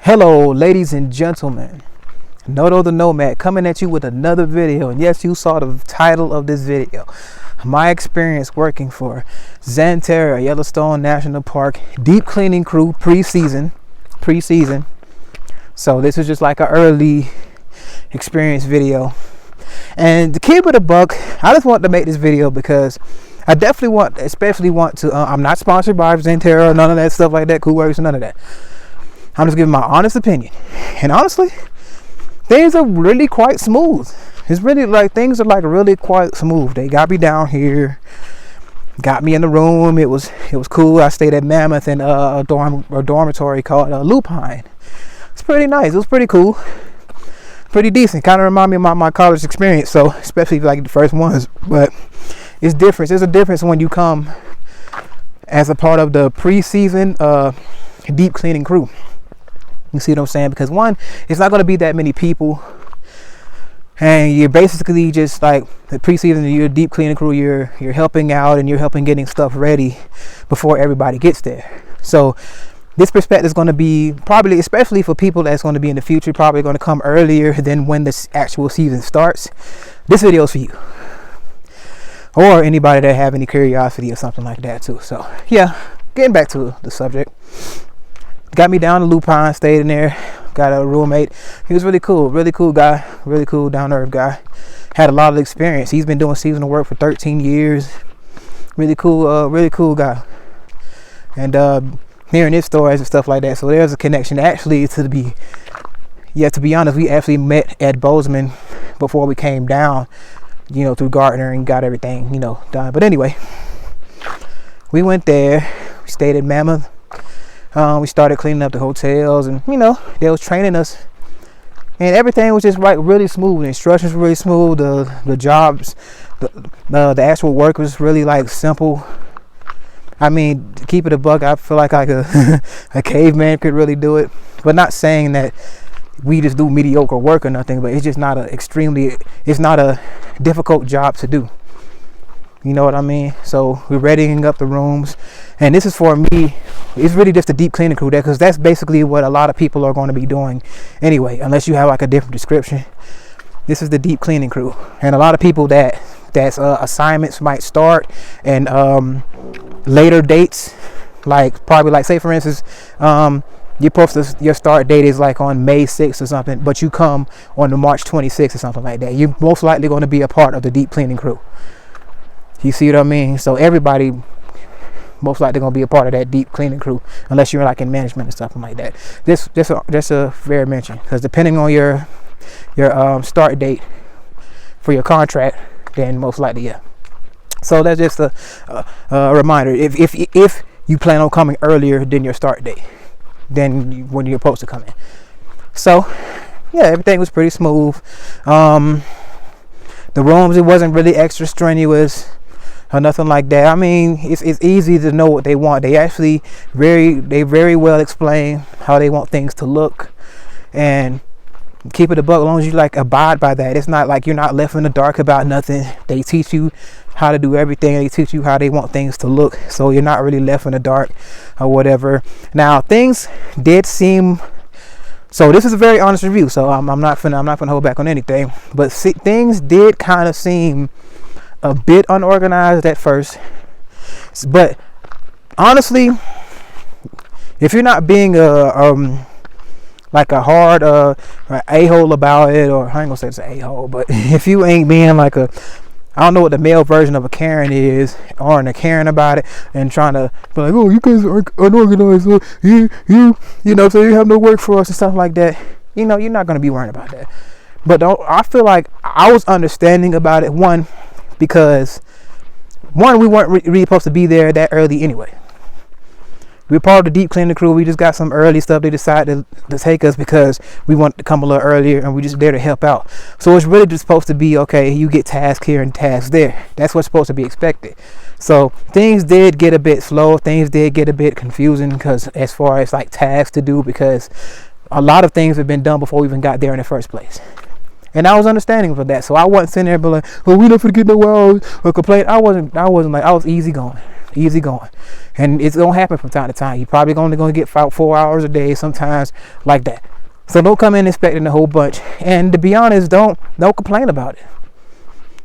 Hello, ladies and gentlemen. Noto the Nomad coming at you with another video. And yes, you saw the title of this video. My experience working for Xanterra, Yellowstone National Park, deep cleaning crew, preseason. So this is just like an early experience video. And to keep it a buck, I just want to make this video because I definitely especially want to, I'm not sponsored by Xanterra, none of that stuff like that, Cool Works, none of that. I'm just giving my honest opinion. And honestly, things are really quite smooth. It's really like things are like really quite smooth. They got me down here, got me in the room. It was cool. I stayed at Mammoth in a dormitory called Lupine. It's pretty nice. It was pretty cool, pretty decent. Kind of remind me of my college experience. So especially like the first ones, but it's different. There's a difference when you come as a part of the preseason deep cleaning crew. You see what I'm saying? Because one, it's not going to be that many people, and you're basically just like the preseason. You're a deep cleaning crew. You're helping out and you're helping getting stuff ready before everybody gets there. So this perspective is going to be probably, especially for people that's going to be in the future, probably going to come earlier than when the actual season starts. This video is for you, or anybody that have any curiosity or something like that too. So yeah, getting back to the subject. Got me down to Lupine, stayed in there, got a roommate. He was really cool guy, really cool, down to earth guy. Had a lot of experience. He's been doing seasonal work for 13 years. Really cool guy. And hearing his stories and stuff like that. So there's a connection actually to be honest, we actually met at Bozeman before we came down, through Gardner and got everything, done. But anyway, we went there, we stayed at Mammoth. We started cleaning up the hotels, and they was training us, and everything was just really smooth. The instructions were really smooth. The jobs, the actual work was really like simple. I mean, to keep it a buck, I feel like a caveman could really do it. But not saying that we just do mediocre work or nothing, but it's just not it's not a difficult job to do. You know what I mean? So we're readying up the rooms, and this is for me. It's really just a deep cleaning crew there, because that's basically what a lot of people are going to be doing anyway, unless you have like a different description. This is the deep cleaning crew, and a lot of people that's assignments might start and later dates, like probably like say for instance, your start date is like on May 6th or something, but you come on the March 26th or something like that. You're most likely going to be a part of the deep cleaning crew. You see what I mean? So everybody most likely going to be a part of that deep cleaning crew, unless you're like in management or something like that. Just a fair mention, because depending on your start date for your contract, then most likely, yeah. So that's just a reminder. If you plan on coming earlier than your start date, then when you're supposed to come in. So yeah, everything was pretty smooth. The rooms, it wasn't really extra strenuous or nothing like that. I mean, it's easy to know what they want. They actually very well explain how they want things to look, and keep it a buck, as long as you like abide by that. It's not like you're not left in the dark about nothing. They teach you how to do everything. They teach you how they want things to look, so you're not really left in the dark or whatever. Now things did seem, so this is a very honest review, so I'm not gonna hold back on anything, but things did kind of seem a bit unorganized at first. But honestly, if you're not being like a hard a-hole about it, or I ain't gonna say it's an a-hole, but if you ain't being like I don't know what the male version of a Karen is, or a Karen about it, and trying to be like, oh, you guys are unorganized, so you so you have no work for us and stuff like that. You're not going to be worrying about that. But I feel like I was understanding about it, because we weren't really supposed to be there that early anyway. We're part of the deep cleaning crew. We just got some early stuff. They decided to take us because we wanted to come a little earlier, and we just there to help out. So it's really just supposed to be, okay, you get task here and task there. That's what's supposed to be expected. So things did get a bit slow. Things did get a bit confusing, because as far as like tasks to do, because a lot of things have been done before we even got there in the first place. And I was understanding for that. So I wasn't sitting there be like, oh, we don't forget no hours or complain. I wasn't like, I was easy going. easy going. And it's gonna happen from time to time. You're probably only gonna get 4 hours a day, sometimes like that. So don't come in expecting a whole bunch. And to be honest, don't complain about it.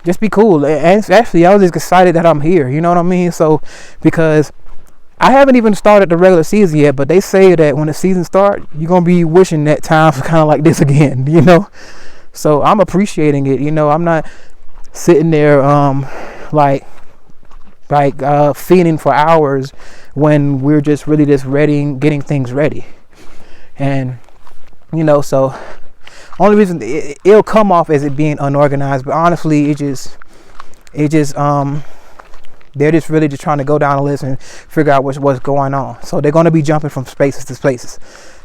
Just be cool. And actually, I was just excited that I'm here. You know what I mean? So, because I haven't even started the regular season yet, but they say that when the season starts, you're gonna be wishing that times kind of like this again. You know? So I'm appreciating it. You know, I'm not sitting there like feeding for hours when we're just really just ready, getting things ready. And you know, so only reason it'll come off as it being unorganized, but honestly, it just they're just really just trying to go down the list and figure out what's going on. So they're going to be jumping from spaces to places.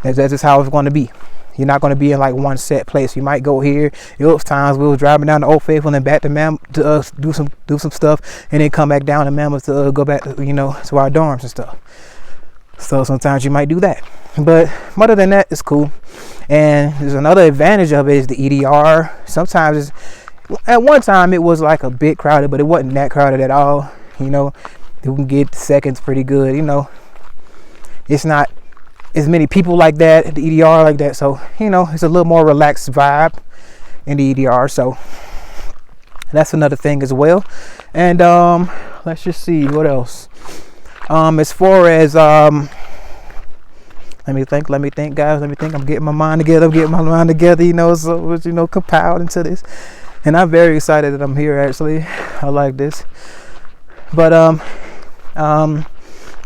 That's just how it's going to be. You're not going to be in like one set place. You might go here. There was times we were driving down to Old Faithful and back to Mammoth to do some stuff, and then come back down to Mammoth to go back to, to our dorms and stuff. So sometimes you might do that, but other than that, it's cool. And there's another advantage of it is the EDR. Sometimes at one time it was like a bit crowded, but it wasn't that crowded at all. You can get seconds pretty good. It's not as many people like that, the EDR like that. So, it's a little more relaxed vibe in the EDR. So that's another thing as well. And let's just see what else. As far as let me think, guys. I'm getting my mind together. So compiled into this. And I'm very excited that I'm here. Actually, I like this. But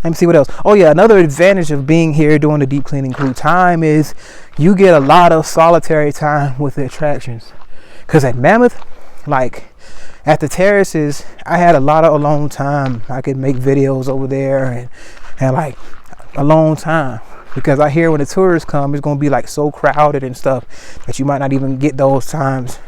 let me see what else. Oh yeah, another advantage of being here doing the deep cleaning crew time is you get a lot of solitary time with the attractions. Cause at Mammoth, like at the terraces, I had a lot of alone time. I could make videos over there and like alone time. Because I hear when the tourists come, it's gonna be like so crowded and stuff that you might not even get those times.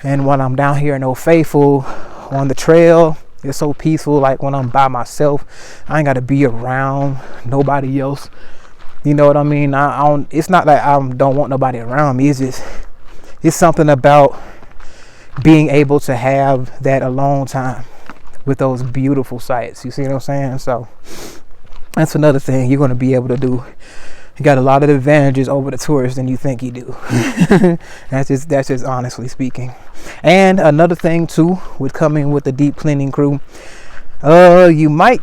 And when I'm down here in Old Faithful on the trail, it's so peaceful. Like when I'm by myself, I ain't got to be around nobody else. You know what I mean? I don't. It's not like I don't want nobody around me. It's something about being able to have that alone time with those beautiful sights. You see what I'm saying? So that's another thing you're going to be able to do. You got a lot of advantages over the tourists than you think you do. That's just honestly speaking. And another thing too, with coming with the deep cleaning crew, I'm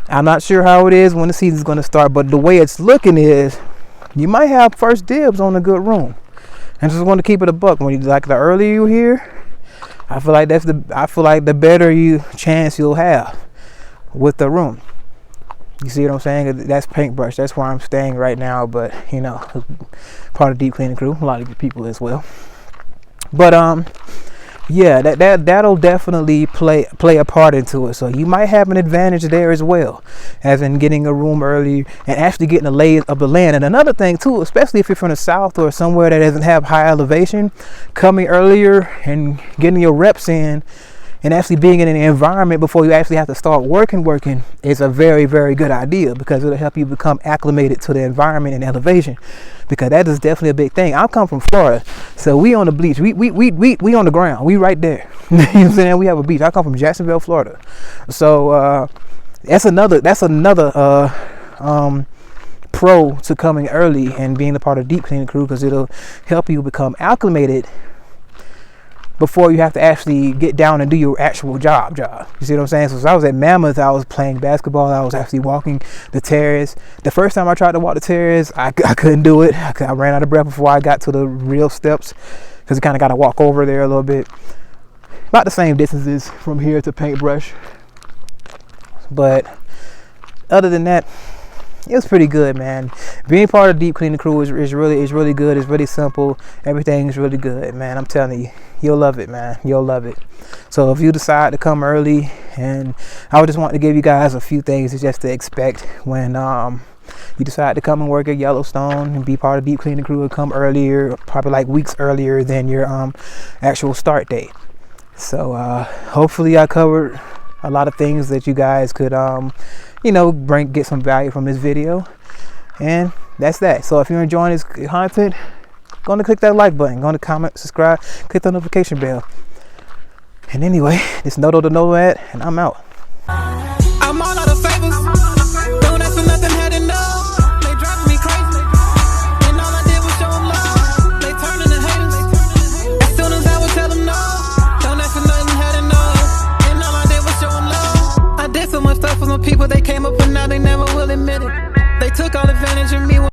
not sure how it is when the season's going to start, but the way it's looking is you might have first dibs on a good room. And just want to keep it a buck. When the earlier you here, I feel like the better chance you'll have with the room. You see what I'm saying? That's Paintbrush. That's where I'm staying right now. But part of deep cleaning crew, a lot of people as well. But yeah, that'll definitely play a part into it. So you might have an advantage there as well, as in getting a room early and actually getting a lay of the land. And another thing too, especially if you're from the south or somewhere that doesn't have high elevation, coming earlier and getting your reps in and actually being in an environment before you actually have to start working is a very, very good idea, because it'll help you become acclimated to the environment and elevation, because that is definitely a big thing. I come from Florida, so we on the beach. We on the ground. We right there. You know what I'm saying? We have a beach. I come from Jacksonville, Florida. So that's another pro to coming early and being a part of deep cleaning crew, because it'll help you become acclimated before you have to actually get down and do your actual job. You see what I'm saying? So I was at Mammoth, I was playing basketball, I was actually walking the terrace. The first time I tried to walk the terrace, I couldn't do it. I ran out of breath before I got to the real steps, because you kind of got to walk over there a little bit. About the same distances from here to Paintbrush. But other than that, it was pretty good, man. Being part of deep cleaning crew is really good. It's really simple. Everything's really good, man. I'm telling you, you'll love it, man. You'll love it. So if you decide to come early, and I would just want to give you guys a few things just to expect when you decide to come and work at Yellowstone and be part of deep cleaning crew, and come earlier, probably like weeks earlier than your actual start date. So hopefully I covered a lot of things that you guys could get some value from this video. And that's that. So if you're enjoying this content, go to click that like button, go to comment, subscribe, click the notification bell. And anyway, this Noto the Nomad, and I'm out. I'm all out of came up and now they never will admit it. They took all advantage of me.